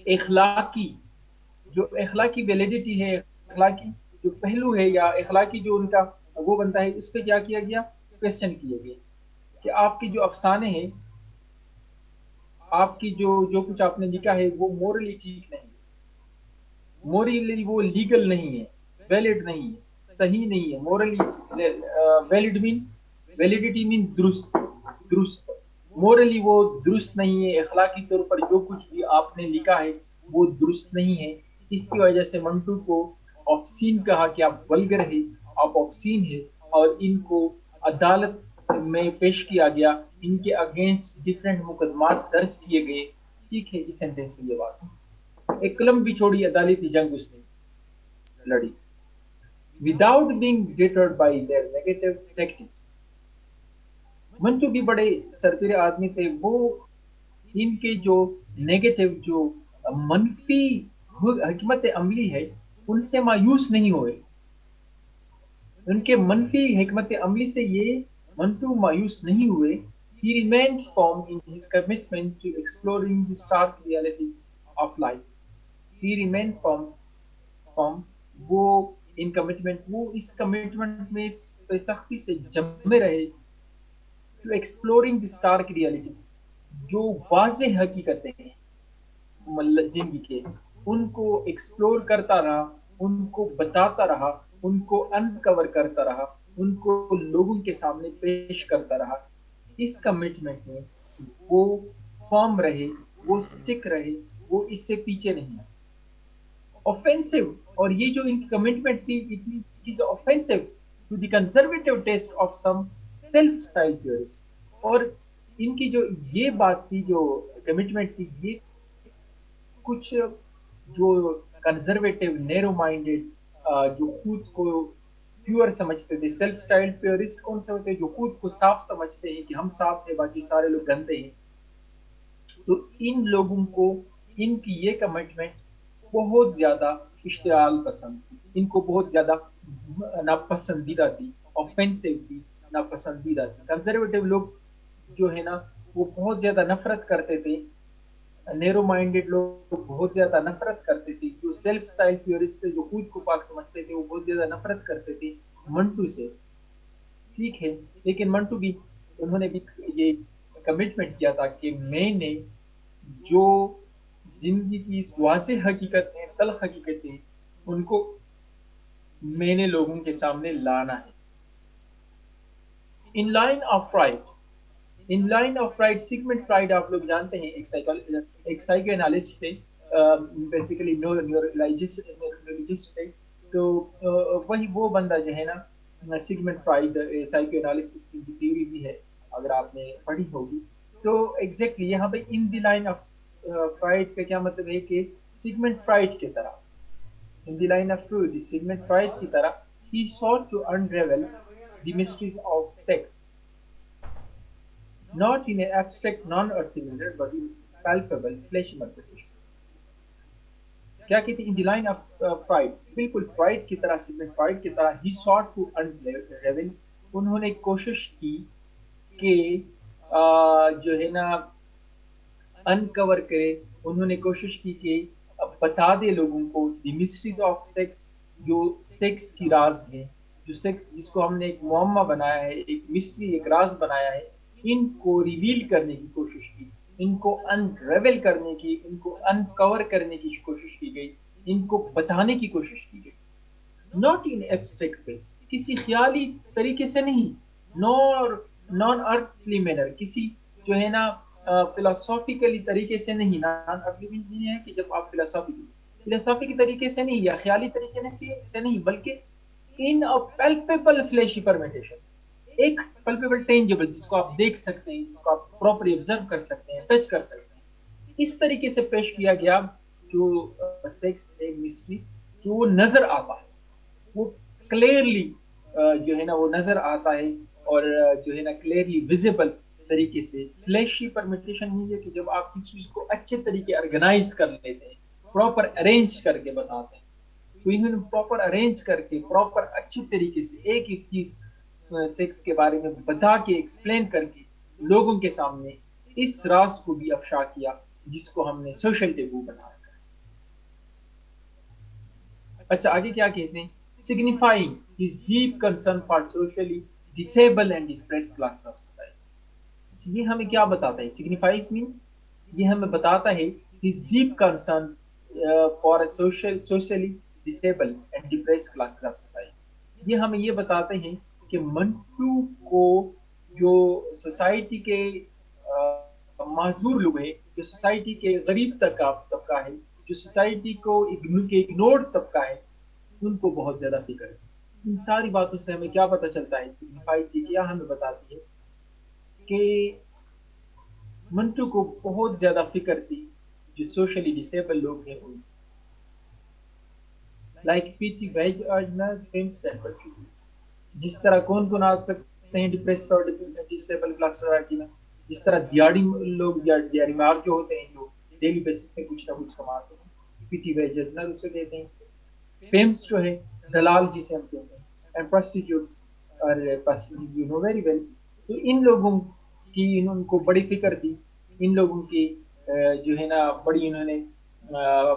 اخلاقی اخلاقی ویلیڈیٹی ہے, اخلاقی جو پہلو ہے یا اخلاقی جو ان کا وہ بنتا ہے, اس پہ کیا کیا گیا, کوشچن کیے گئے کہ آپ کے جو افسانے ہیں, آپ کی جو کچھ آپ نے لکھا ہے وہ مورلی ٹھیک نہیں ہے, مورلی وہ لیگل نہیں ہے, ویلڈ نہیں ہے, صحیح نہیں ہے. مورلی ویلڈ مین, ویلیڈیٹی مین درست, درست. مورلی وہ درست نہیں ہے, اخلاقی طور پر جو کچھ بھی آپ نے لکھا ہے وہ درست نہیں ہے. اس کی وجہ سے منٹو کو آفسین کہا کہ آپ ولگر ہے, آپ آفسین ہے, اور ان کو عدالت میں پیش کیا گیا, ان کے اگینسٹ ڈفرینٹ مقدمات درج کیے گئے. ٹھیک ہے, اس سینٹینس میں یہ بات ہے. ایک لمبی چوڑی عدالتی جنگ اس نے لڑی without being deterred by their negative tactics. منچو بھی بڑے سرپیر آدمی تھے, وہ ان کے جو نیگیٹو جو منفی حکمت عملی ہے ان سے مایوس نہیں ہوئے. ان کے منفی حکمت عملی سے یہ منٹو مایوس نہیں ہوئے. He remained firm in his commitment to exploring the stark realities of life. He remained firm. وہ ان کمٹمنٹ وہ اس کمٹمنٹ میں سختی سے جمے رہے to exploring the stark realities جو واضح حقیقتیں ہیں زندگی کے ان کو ایکسپلور کرتا رہا ان کو بتاتا رہا ان کو انکور کرتا رہا ان کو لوگوں کے سامنے پیش کرتا رہا. اس کمٹمنٹ میں وہ فارم رہے وہ اسٹک رہے وہ اس سے پیچھے نہیں آئے. offensive اور یہ جو ان کی کمٹمنٹ تھی it is offensive to the conservative taste of some self styled theorists. اور ان کی جو یہ بات تھی جو کمٹمنٹ تھی یہ کچھ جو کنزرویٹو نیرو مائنڈیڈ جو خود کو پیور سمجھتے تھے سیلف اسٹائل پیورسٹ کون سے ہوتے ہیں جو خود کو صاف سمجھتے ہیں کہ ہم صاف ہیں باقی سارے لوگ گندے ہیں. تو ان لوگوں کو ان کی یہ کمٹمنٹ بہت زیادہ اشتعال پسند تھی ان کو بہت زیادہ ناپسندیدہ تھی آفینسو تھی ناپسندیدہ تھی. کنزرویٹو لوگ جو ہے نا وہ بہت زیادہ نفرت کرتے تھے نیرو مائنڈیڈ لوگ بہت زیادہ نفرت کرتے تھے جو سیلف اسٹائل تھیورسٹ تھے جو خود کو پاک سمجھتے تھے وہ بہت زیادہ نفرت کرتے تھے منٹو سے. ٹھیک ہے لیکن منٹو بھی انہوں نے بھی یہ کمٹمنٹ کیا تھا کہ میں نے جو زندگی کی واضح حقیقت ہے تلخ حقیقتیں ان کو میں نے لوگوں کے سامنے لانا ہے. In line of right in line of right Sigmund Freud آپ لوگ جانتے ہیں ایک سائیکو انالسٹ تھے بیسیکلی نیورولوجسٹ تھے. تو وہی وہ بندہ جو ہے نا سیگمنٹ فرائڈ سائیکو انالسس کی تھیوری بھی ہے اگر آپ نے پڑھی ہوگی. تو ایگزیکٹلی یہاں پہ ان دی لائن آف فرائڈ کا کیا مطلب ہے کہ سیگمنٹ فرائڈ کی طرح in the line of truth, the Sigmund Freud کی طرح he sought to unravel the mysteries of sex, not in an abstract, non-earthly manner, but in palpable, fleshy manifestation. کیا کہتے ہیں in the line of Freud بالکل فرائڈ کی طرح سیگمنڈ فرائڈ کی طرح he sought to unravel انہوں نے کوشش کی کہ جو ہے نا انکور کرے انہوں نے کوشش کی کہ بتا دے لوگوں کو دی مسٹریز آف سیکس جو سیکس کی راز ہے جو سیکس جس کو ہم نے ایک معمہ بنایا ہے ایک مسٹری ایک راز بنایا ہے ان کو ریویل کرنے کی کوشش کی ان کو انریول کرنے کی ان کو انکور کرنے کی کوشش کی گئی ان کو بتانے کی کوشش کی گئی ناٹ ان ایبسٹریکٹ وے کسی خیالی طریقے سے نہیں نور نان ارتھلی مینر کسی جو ہے نا فلاسافیکلی طریقے سے نہیں نان ارتھلی نہیں ہے کہ جب آپ فلاسافی کے طریقے سے نہیں یا خیالی طریقے سے نہیں بلکہ ان پلپیبل فلیشی پرمیٹیشن ایک پلپیبل ٹینجبل جس کو آپ دیکھ سکتے ہیں جس کو آپ پراپرلی آبزرو کر سکتے ہیں ٹچ کر سکتے ہیں اس طریقے سے پیش کیا گیا جو سیکس ایک مسٹری جو وہ نظر آتا ہے وہ کلیئرلی جو ہے نا وہ نظر آتا ہے اور جو ہے نا کلیئرلی ویزیبل طریقے سے فلیشی پرمیٹیشن نہیں ہے کہ جب آپ کسی چیز کو اچھے طریقے آرگنائز کر لیتے ہیں پراپر ارینج کر کے بتاتے ہیں تو انہوں نے پراپر ارینج کر کے پراپر اچھی طریقے سے ایک ایک چیز سیکس کے بارے میں بتا کے ایکسپلین کر کے لوگوں کے سامنے اس راز کو بھی افشا کیا جس کو ہم نے سوشل ٹیبو بنا رکھا ہے. اچھا آگے کیا کہتے ہیں signifying his deep concern for socially disabled and depressed classes of society. یہ ہمیں کیا بتاتا ہے signifies mean یہ ہمیں بتاتا ہے his deep concern for socially disabled and depressed classes of society. یہ ہمیں یہ بتاتے ہیں کہ منٹو کو جو سوسائٹی کے معذور لوگ ہیں جو سوسائٹی کے غریب طبقہ ہے جو سوسائٹی کو اگنورڈ طبقہ ہے ان کو بہت زیادہ فکر ہے. ان ساری باتوں سے ہمیں کیا پتہ چلتا ہے سگنیفائی سے کیا ہمیں بتاتی ہے کہ منٹو کو بہت زیادہ فکر تھی جو سوشلی ڈسیبل لوگ ہیں in like P T veg جس طرح کون آ سکتے ہیں ڈپریسڈ اور ڈسیبل کلاس سوسائٹی میں جس طرح دیہڑی لوگ دیہڑی مار جو ہوتے ہیں جو ڈیلی بیسس پہ کچھ نہ کچھ کماتے ہیں پی ٹی ویج اسے کہتے ہیں. پیمس جو ہے دلال جسے ہم کہتے ہیں اینڈ پروسٹیٹیوٹس اور یو نو ویری ویل تو ان لوگوں کی ان کو بڑی فکر تھی، ان لوگوں کی جو ہے نا بڑی انہوں نے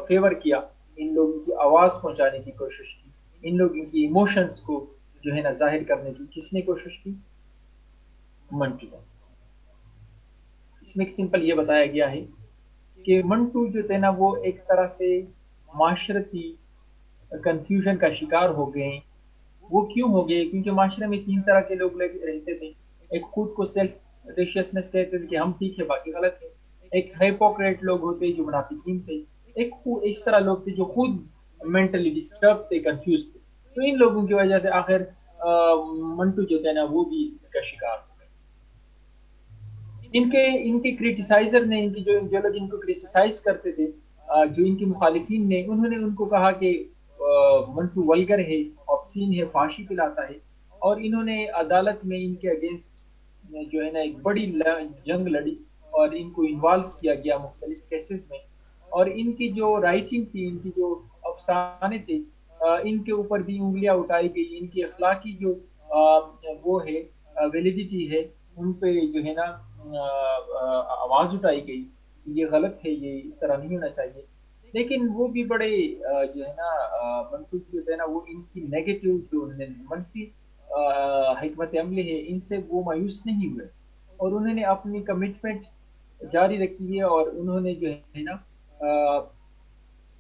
فیور کیا، ان لوگوں کی آواز پہنچانے کی کوشش کی، ان لوگوں کی ایموشنز کو جو ہے نا ظاہر کرنے کی کس نے کوشش کی؟ منٹو نے۔ اس میں ایک سمپل یہ بتایا گیا ہے کہ منٹو جو تھے نا وہ ایک طرح سے معاشرتی کنفیوژن کا شکار ہو گئے ہیں۔ وہ کیوں ہو گئے؟ کیونکہ معاشرے میں تین طرح کے لوگ رہتے تھے۔ ایک خود کو سیلف ریشیسنس کہتے تھے کہ ہم ٹھیک ہے باقی غلط ہے۔ ایک ہائپوکریٹ لوگ ہوتے جو منافقین تھے۔ ایک اس طرح لوگ تھے جو خود مینٹلی ڈسٹرب تھے، کنفیوز تھے۔ تو ان لوگوں کی وجہ سے آخر منٹو جو تھے نا وہ بھی اس کا شکار ہو گئے۔ ان کے کریٹیسائزر نے، ان کی جو لوگ ان کو کریٹیسائز کرتے تھے، جو ان کے مخالفین نے، انہوں نے ان کو کہا کہ منٹو ولگر ہے، آبسین ہے، فحاشی پلاتا ہے، اور انہوں نے عدالت میں ان کے اگینسٹ جو ہے نا ایک بڑی جنگ لڑی، اور ان کو انوالو کیا گیا مختلف کیسز میں، اور ان کی جو رائٹنگ تھی، ان کی جو افسانے تھے، ان کے اوپر بھی انگلیاں اٹھائی گئی، ان کی اخلاقی جو وہ ہے ویلیڈیٹی ہے ان پہ جو ہے نا آواز اٹھائی گئی، یہ غلط ہے، یہ اس طرح نہیں ہونا چاہیے۔ لیکن وہ بھی بڑے جو ہے نا منفی جو ہے نا وہ ان کی نیگیٹو جو منفی حکمت عملی ہے ان سے وہ مایوس نہیں ہوئے، اور انہوں نے اپنی کمٹمنٹ جاری رکھی ہے، اور انہوں نے جو ہے نا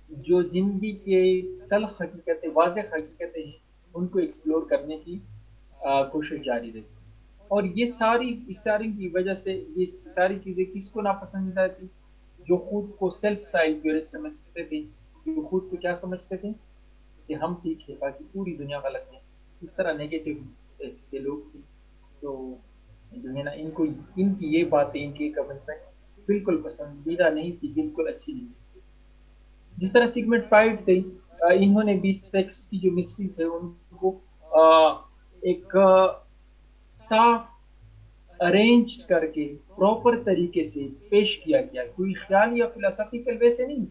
جو زندگی کے تلخ حقیقتیں، واضح حقیقتیں ہیں ان کو ایکسپلور کرنے کی کوشش جاری رکھی۔ اور یہ ساری اس ساری کی وجہ سے یہ ساری چیزیں کس کو ناپسند آتی؟ جو خود کو سیلف اسٹائل پیورسٹ سمجھتے تھے، جو خود کو کیا سمجھتے تھے کہ ہم ٹھیک ہے باقی پوری دنیا غلط ہے، اس طرح نیگیٹو کے لوگ تھے۔ تو جو ہے نا ان کو ان کی یہ باتیں، ان کی کمنٹمنٹ بالکل پسندیدہ نہیں تھی، بالکل اچھی نہیں تھی۔ جس طرح سیگمنٹ فرائڈ تھے، انہوں نے بھی سیکس کی جو مسٹریز ہے ان کو ایک صاف ارینج کر کے پراپر طریقے سے پیش کیا گیا، کوئی خیال یا فلسفیکل ویسے نہیں،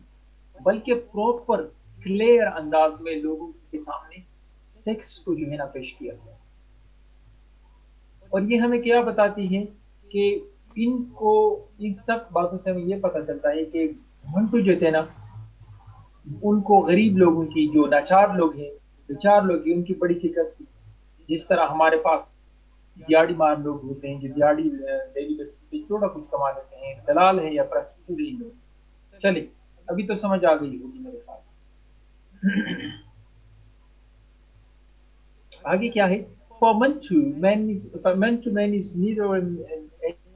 بلکہ پراپر کلیئر انداز میں لوگوں کے سامنے سیکس کو جو ہے نا پیش کیا گیا۔ اور یہ ہمیں کیا بتاتی ہے کہ ان کو ان سب باتوں سے ہمیں یہ پتہ چلتا ہے کہ منٹو جو تھے نا ان کو غریب لوگوں کی، جو لاچار لوگ ہیں، بیچار لوگ ہیں، ان کی بڑی فکر تھی۔ جس طرح ہمارے پاس دیہڑی مار لوگ ہوتے ہیں جو دیہڑی ڈیلی بیسس پہ تھوڑا کچھ کما لیتے ہیں، دلال ہے یا پرسکولی لوگ۔ چلے ابھی تو سمجھ آ گئی ہوگی میرے خیال۔ آگے کیا ہے؟ For Mantu man is neither an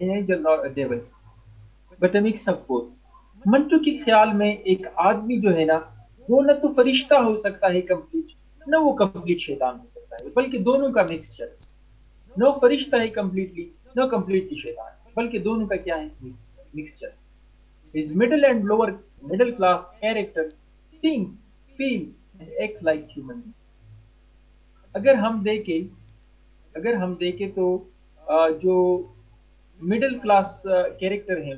angel nor a devil, but a mix of both. Manto کے خیال میں ایک آدمی جو ہے نا وہ نہ تو فرشتہ ہو سکتا ہے کمپلیٹ، نہ وہ کمپلیٹ شیطان ہو سکتا ہے، بلکہ دونوں کا مکسچر ہے۔ نہ فرشتہ ہے کمپلیٹلی، نہ کمپلیٹلی شیطان، بلکہ دونوں کا کیا ہے؟ Mixture. His middle and lower middle class character think, feel and act like human beings۔ اگر ہم دیکھیں اگر ہم دیکھیں تو جو مڈل کلاس کیریکٹر ہیں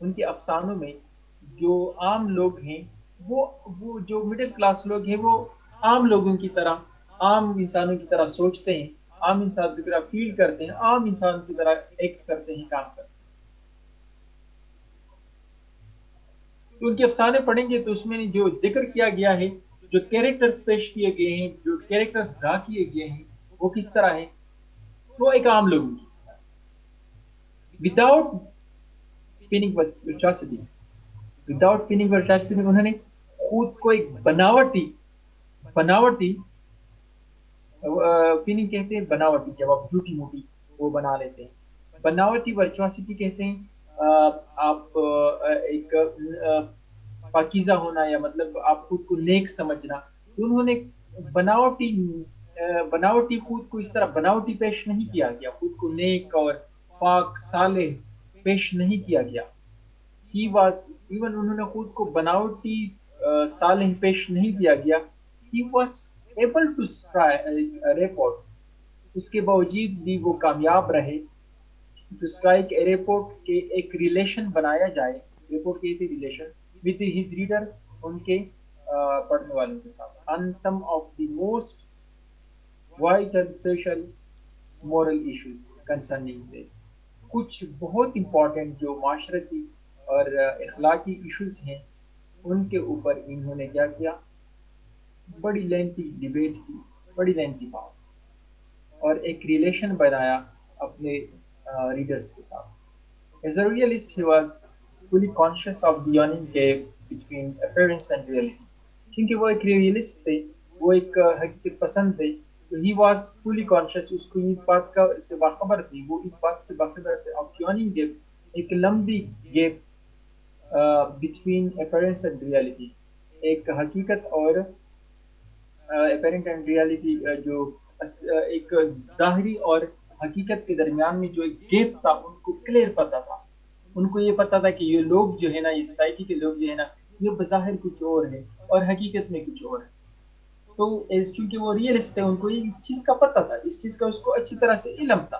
ان کے افسانوں میں جو عام لوگ ہیں، وہ جو مڈل کلاس لوگ ہیں وہ عام لوگوں کی طرح، عام انسانوں کی طرح سوچتے ہیں، عام انسان کی طرح فیل کرتے ہیں، عام انسان کی طرح ایکٹ کرتے ہیں، کام کرتے ہیں۔ تو ان کے افسانے پڑھیں گے تو اس میں جو ذکر کیا گیا ہے، جو کیریکٹرز پیش کیے گئے ہیں، جو کیریکٹرز ڈرا کیے گئے ہیں، وہ کس طرح ہے؟ وہ ایک عام لوگوں کی وداؤٹ پیننگ ورچاسٹی، وداؤٹ پیننگ ورچاسٹی میں انہوں نے خود کو ایک بناوٹی فیلنگ کہتے ہیں، بناوٹی جب آپ جھوٹی موٹی وہ بنا لیتے ہیں، بناوٹی ورچواسٹی کہتے ہیں آپ ایک پاکیزہ ہونا، یا مطلب آپ خود کو نیک سمجھنا۔ انہوں نے بناوٹی بناوٹی خود کو اس طرح بناوٹی پیش نہیں کیا گیا، خود کو نیک اور پاک صالح پیش نہیں کیا گیا۔ ہی واز ایون انہوں نے خود کو بناوٹی صالح پیش نہیں کیا گیا۔ He was able to report, اس کے باوجود بھی وہ کامیاب رہے ٹو اسٹرائک اے رپورٹ کے ایک ریلیشن بنایا جائے، رپورٹ کی تھی ریلیشن ود ہز ریڈر، ان کے پڑھنے والوں کے ساتھ، on some of the most vital social moral issues concerning the کچھ بہت امپورٹنٹ جو معاشرتی اور اخلاقی ایشوز ہیں ان کے اوپر انہوں نے کیا کیا، بڑی لینتھی ڈیبیٹ کی، بڑی لینتھی بات، اور ایک ریلیشن بنایا اپنے ریڈرز کے ساتھ. As a realist, he was fully conscious of the yawning gap between appearance and reality. کیونکہ وہ ایک ریئلسٹ تھے، وہ ایک حقیقت پسند تھے، تو ہی واز فلی کانشیس، اس کو اس بات کا سے باخبر تھی، وہ اس بات سے باخبر تھے آف یوننگ گیپ، ایک لمبی gap between appearance and reality, ایک حقیقت اور اپیرنٹ اینڈ ریالٹی جو ایک ظاہری اور حقیقت کے درمیان میں جو ایک گیپ تھا ان کو کلیئر پتا تھا. ان کو یہ پتا تھا کہ یہ لوگ جو ہے نا، یہ سوسائٹی کے لوگ جو ہے نا، یہ بظاہر کچھ اور ہے اور حقیقت میں کچھ اور ہے. تو چونکہ وہ ریئلسٹ تھے، ان کو اس چیز کا پتا تھا، اس چیز کا اس کو اچھی طرح سے علم تھا.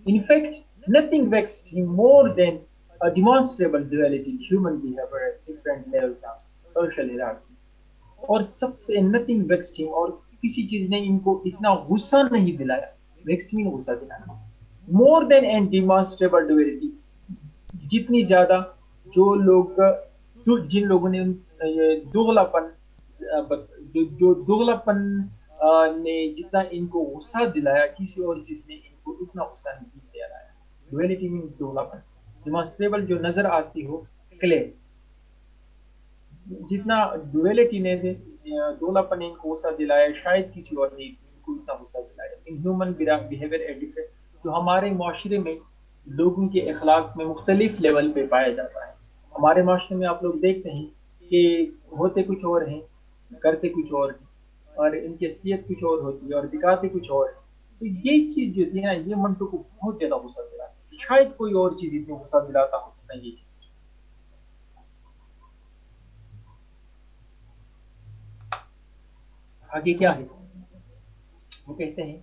In fact, nothing vexed him more than a demonstrable duality in human behavior at different levels of social hierarchy. اور سب سے nothing vexed him، اور کسی چیز نے ان کو اتنا غصہ نہیں دلایا. vexed mean غصہ دلانا. more than and demonstrable duality، جتنی زیادہ جو لوگ جن لوگوں نے یہ دوغلا پن، جو دوغلا پن نے جتنا ان کو غصہ دلایا، کسی اور چیز نے ان کو اتنا غصہ نہیں دلایا. ڈویلٹی مین دوغلا پن، ڈیمانسٹریبل جو نظر آتی ہو، کلیئر، جتنا ڈویلٹی نے دوغلا پن ان کو غصہ دلایا شاید کسی اور نے ان کو اتنا غصہ دلایا. In human behaviour at different, جو ہمارے معاشرے میں لوگوں کے اخلاق میں مختلف لیول پہ پایا جاتا ہے. ہمارے معاشرے میں آپ لوگ دیکھتے ہیں کہ ہوتے کچھ اور ہیں، کرتے کچھ اور ہیں، اور ان کی اصلیت کچھ اور ہوتی ہے اور دکھاتے کچھ اور ہے. تو یہ چیز جو تھی نا، یہ منٹو کو بہت زیادہ غصہ دلاتی ہے. شاید کوئی اور چیز اتنی غصہ دلاتا ہو اتنا یہ چیز. آگے کیا ہے، وہ کہتے ہیں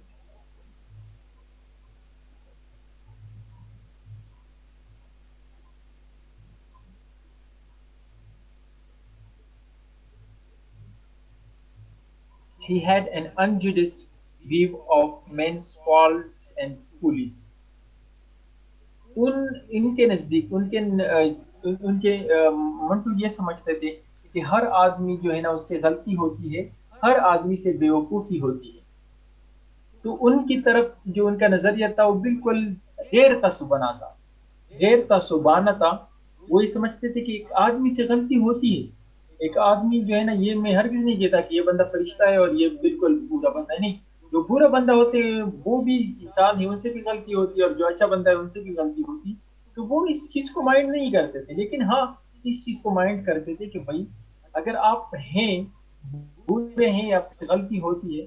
he had an unjudiced view of men's faults and follies. ان کے نزدیک ان کے منٹو یہ سمجھتے تھے کہ ہر آدمی جو ہے نا اس سے غلطی ہوتی ہے، ہر آدمی سے بیوقوفی ہوتی ہے. تو ان کی طرف جو ان کا نظریہ تھا وہ بالکل غیر تعصبانہ تھا، غیر تعصبانہ تھا. وہ یہ سمجھتے تھے کہ ایک آدمی سے غلطی ہوتی ہے، ایک آدمی جو ہے نا، یہ میں ہرگز نہیں کہتا کہ یہ بندہ فرشتہ ہے اور یہ بالکل برا بندہ ہے، نہیں. جو برا بندہ ہوتے ہیں وہ بھی انسان ہے، ان سے بھی غلطی ہوتی ہے، اور جو اچھا بندہ ہے ان سے بھی غلطی ہوتی. تو وہ اس چیز کو مائنڈ نہیں کرتے تھے، لیکن ہاں اس چیز کو مائنڈ کرتے تھے کہ بھائی اگر آپ ہیں، برے ہیں، آپ سے غلطی ہوتی ہے،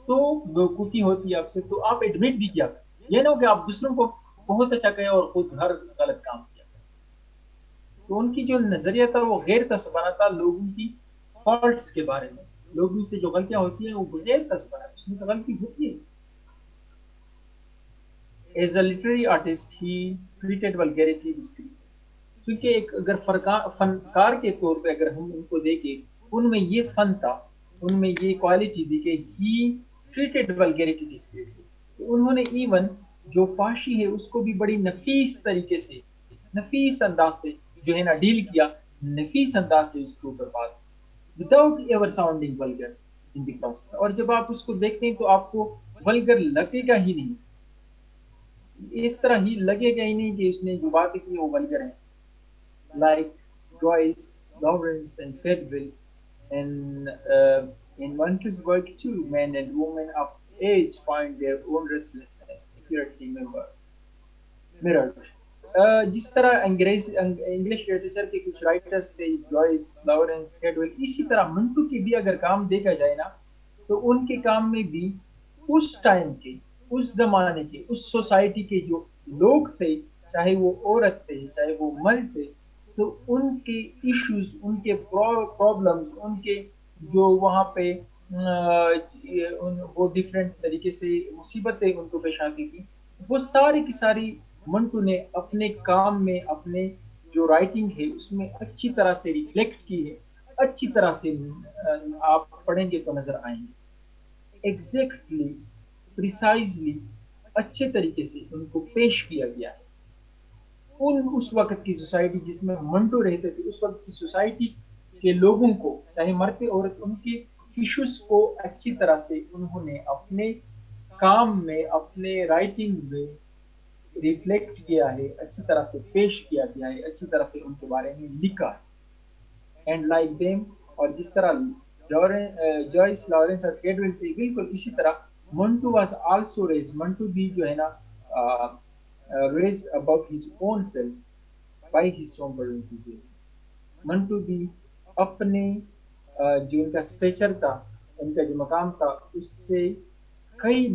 تو بیوقوفی ہوتی ہے آپ سے، تو آپ ایڈمٹ بھی کیا کریں. یہ نہ ہو کہ آپ دوسروں کو بہت اچھا کہیں اور خود ہر غلط کام کیا کریں. تو ان کی جو نظریہ تھا وہ غیر تصبانہ تھا لوگوں کی فالٹس کے بارے میں. لوگوں سے جو غلطیاں ہوتی ہیں وہ غیر تصبانہ، اس میں تو غلطی ہوتی ہے. As a literary artist he treated vulgarity discreetly. کیونکہ ایک اگر فنکار کے طور پہ اگر ہم ان کو دیکھیں، ان میں یہ فن تھا، ان میں یہ کوالٹی تھی کہ ہی ٹریٹڈ vulgarity discreetly. تو انہوں نے ایون جو فحاشی ہے اس کو بھی بڑی نفیس طریقے سے، نفیس انداز سے جو ہے نا ڈیل کیا، نفیس انداز سے اس کے اوپر بات، without ever sounding vulgar in the process. اور جب آپ اس کو دیکھتے ہیں تو آپ کو ولگر لگے گا ہی نہیں، اس طرح ہی لگے گا ہی نہیں کہ اس نے جو باتیں کی وہ ولگر ہیں. Like Joyce, Lawrence, and Fayetteville. And in Monty's work, too, men and women of age find their own restlessness accurately mirrored. جس طرح انگلش لٹریچر کے کچھ رائٹرز تھے، جوائس، لاورنس، کیڈول، اسی طرح منٹو کے بھی اگر کام دیکھا جائے نا، تو ان کے کام میں بھی اس ٹائم کے، اس زمانے کے، اس سوسائٹی کے جو لوگ تھے، چاہے وہ عورت تھے چاہے وہ مرد تھے، تو ان کے ایشوز، ان کے پرابلمز، ان کے جو وہاں پہ وہ ڈفرینٹ طریقے سے مصیبتیں ان کو پیش آتی تھی، وہ ساری کی ساری منٹو نے اپنے کام میں، اپنے جو رائٹنگ ہے اس میں اچھی طرح سے ریفلیکٹ کی ہے، اچھی طرح سے آپ پڑھیں گے تو نظر آئیں گے. ایگزیکٹلی، پریسائزلی اچھے طریقے سے ان کو پیش کیا گیا ہے. اس وقت کی سوسائٹی جس میں منٹو رہتے تھے اس وقت کی سوسائٹی کے لوگوں کو چاہے مرتے عورت ان کے ایشوز کو اچھی طرح سے انہوں نے اپنے کام میں اپنے رائٹنگ میں ریفلیکٹ کیا ہے, اچھی طرح سے پیش کیا گیا ہے, اچھی طرح سے ان کے بارے میں لکھا ہے. اینڈ لائک دیم, اور جس طرح جوائس لارنس اور کیڈول تھے بالکل اسی طرح Manto was also raise, Manto بھی جو ہے نا raise about his own self by his somber enthusiasm. Manto بھی اپنے جو ان کا اسٹیچر تھا, ان کا جو مقام تھا اس سے کئی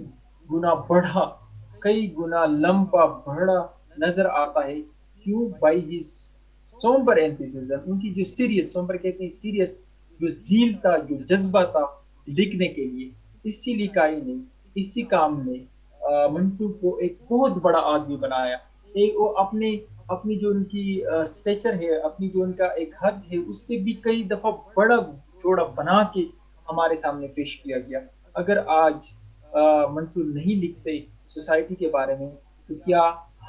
گنا بڑھا, کئی گنا لمبا بڑھا نظر آتا ہے. کیوں؟ بائی ہز سومبر enthusiasm, ان کی جو سیریس, سومبر کہتے ہیں سیریس, جو زیل تھا, جو جذبہ تھا لکھنے کے لیے, اسی لکھائی نے, اسی کام نے منٹو کو ایک بہت بڑا آدمی بنایا. ایک وہ اپنے اپنی جو ان کی اسٹیچر ہے, اپنی جو ان کا ایک حد ہے, اس سے بھی کئی دفعہ بڑا جوڑا بنا کے ہمارے سامنے پیش کیا گیا. اگر آج منٹو نہیں لکھتے سوسائٹی کے بارے میں تو کیا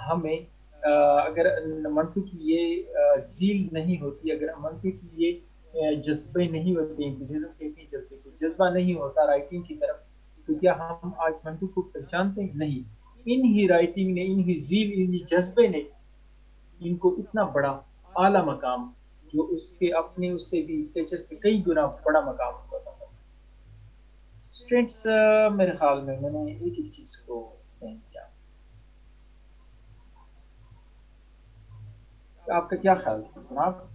ہمیں اگر منٹو کی یہ زیل نہیں ہوتی, اگر منٹو کی یہ جذبے نہیں ہوتے, انتھوسیزم کہتے ہیں جذبے کو, جذبہ نہیں ہوتا رائٹنگ کی طرف, تو کیا ہم آج منٹو کو پہچانتے ہیں؟ نہیں. ان ہی رائٹنگ نے, ان ہی زیل, ان ہی جذبے نے ان کو اتنا بڑا اعلیٰ مقام, جو اس کے اپنے اس سے بھی اسٹیچر سے کئی گنا بڑا مقام ہوتا تھا. اسٹوڈینٹس, میرے خیال میں نے ایک ایک چیز کو ایکسپلین کیا. آپ کا کیا خیال ہے جناب؟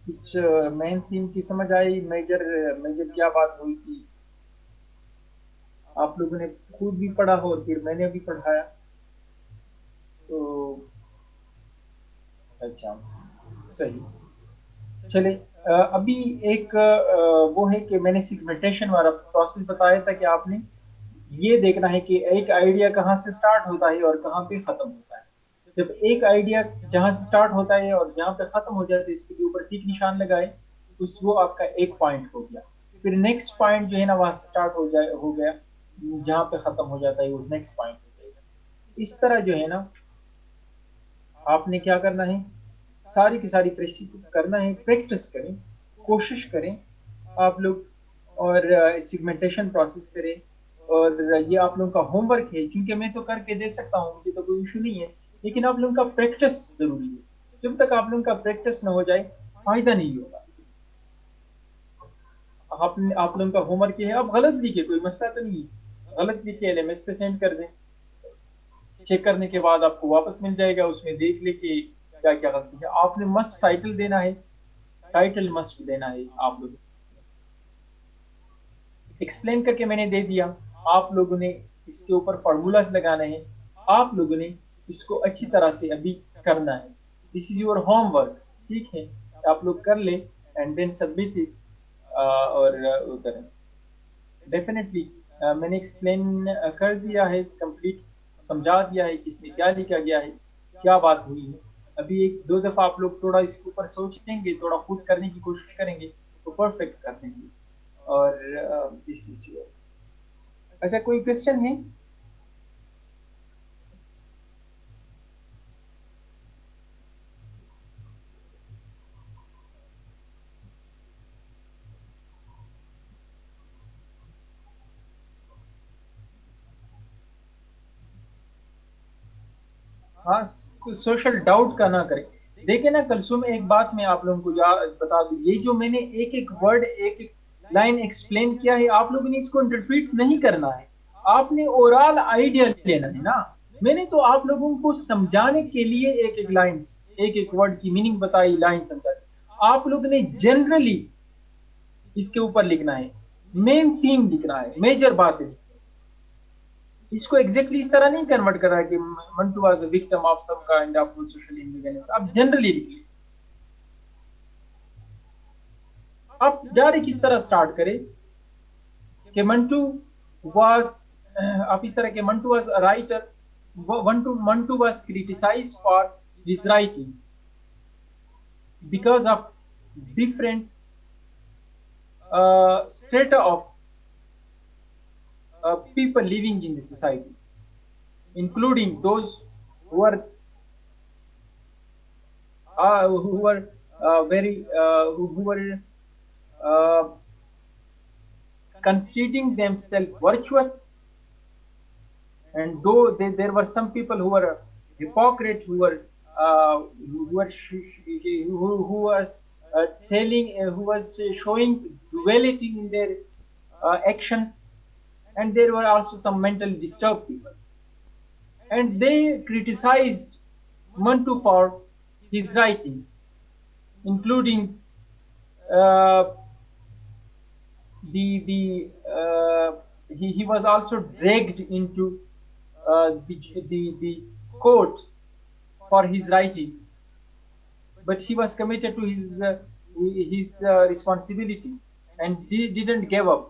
کچھ مین تھیم کی سمجھ آئی؟ میجر میجر کیا بات ہوئی تھی؟ آپ لوگوں نے خود بھی پڑھا ہو اور پھر میں نے بھی پڑھایا تو اچھا, صحیح. چلے ابھی ایک وہ ہے کہ میں نے سیگمنٹیشن والا پروسیس بتایا تھا کہ آپ نے یہ دیکھنا ہے کہ ایک آئیڈیا کہاں سے سٹارٹ ہوتا ہے اور کہاں پہ ختم ہوتا ہے. جب ایک آئیڈیا جہاں سے سٹارٹ ہوتا ہے اور جہاں پہ ختم ہو جاتا ہے اس کے اوپر ٹک نشان لگائے, اس وہ آپ کا ایک پوائنٹ ہو گیا. پھر نیکسٹ پوائنٹ جو ہے نا وہاں سے سٹارٹ ہو گیا, جہاں پہ ختم ہو جاتا ہے وہ نیکسٹ پوائنٹ ہو جائے گا. اس طرح جو ہے نا آپ نے کیا کرنا ہے, ساری کی ساری کرنا ہے, پریکٹس کریں, کوشش کریں آپ لوگ, اور سیگمنٹیشن پروسیس کریں. اور یہ آپ لوگوں کا ہوم ورک ہے, کیونکہ میں تو کر کے دے سکتا ہوں, مجھے تو کوئی ایشو نہیں ہے, لیکن آپ لوگوں کا پریکٹس ضروری ہے. جب تک آپ لوگوں کا پریکٹس نہ ہو جائے فائدہ نہیں ہوگا. آپ لوگوں کا ہوم ورک یہ ہے, آپ غلط لکھے, کوئی مسئلہ تو نہیں ہے, غلط لکھے ایل ایم ایس پہ سینڈ کر دیں, چیک کرنے کے بعد آپ کو واپس مل جائے گا, اس میں دیکھ لے کہ کیا کیا غلطی ہے. آپ نے مسٹ ٹائٹل دینا ہے, ٹائٹل مسٹ دینا ہے. آپ لوگ ایکسپلین کر کے میں نے دے دیا, آپ لوگوں نے اس کے اوپر فارمولاز لگانے ہیں, آپ لوگوں نے اس کو اچھی طرح سے ابھی کرنا ہے. دس از یور ہوم ورک, ٹھیک ہے, آپ لوگ کر لیں اینڈ دین سبمٹ اٹ. اور وہ کریں ڈیفینیٹلی. میں نے ایکسپلین کر دیا ہے, کمپلیٹ سمجھا دیا ہے کس میں کیا لکھا گیا ہے, کیا بات ہوئی ہے. ابھی ایک دو دفعہ آپ لوگ تھوڑا اس کے اوپر سوچیں گے, تھوڑا خود کرنے کی کوشش کریں گے تو پرفیکٹ کر دیں گے. اور دس از یور. اچھا, کوئی کوشچن ہے؟ ہاں, سوشل ڈاؤٹ کا نہ کریں. دیکھیں نا کلثوم, ایک بات میں آپ لوگوں کو بتا دوں, یہ جو میں نے ایک ایک ورڈ, ایک ایک لائن ایکسپلین کیا ہے, آپ لوگوں نے اس کو انٹرپریٹ نہیں کرنا ہے, آپ نے اورال آئیڈیا لینا ہے نا. میں نے تو آپ لوگوں کو سمجھانے کے لیے ایک ایک لائن, ایک ایک ورڈ کی میننگ بتائی, لائن سمجھائی. آپ لوگ نے جنرلی اس کے اوپر لکھنا ہے, مین تھیم لکھنا ہے, میجر باتیں. اس کو ایگزیکٹلی اس طرح نہیں کنورٹ کر رہا ہے کہ Manto was a victim of some kind of social انویگنس. آپ جنرلی لکھیے. آپ ڈائریکٹ کس طرح سٹارٹ کریں کہ منٹو واز, آپ اس طرح کہ Manto was a writer, Manto was criticized for his writing because of different strata of people living in the society, including those who were who were very who were uh, considering themselves virtuous, and though there were some people who were hypocrite, who were who was telling who was showing duality in their actions, and there were also some mentally disturbed people, and they criticized Mantu for his writing, including uh, he was also dragged into the court for his writing, but he was committed to his responsibility and didn't give up.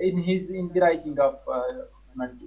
in the writing of Mantu.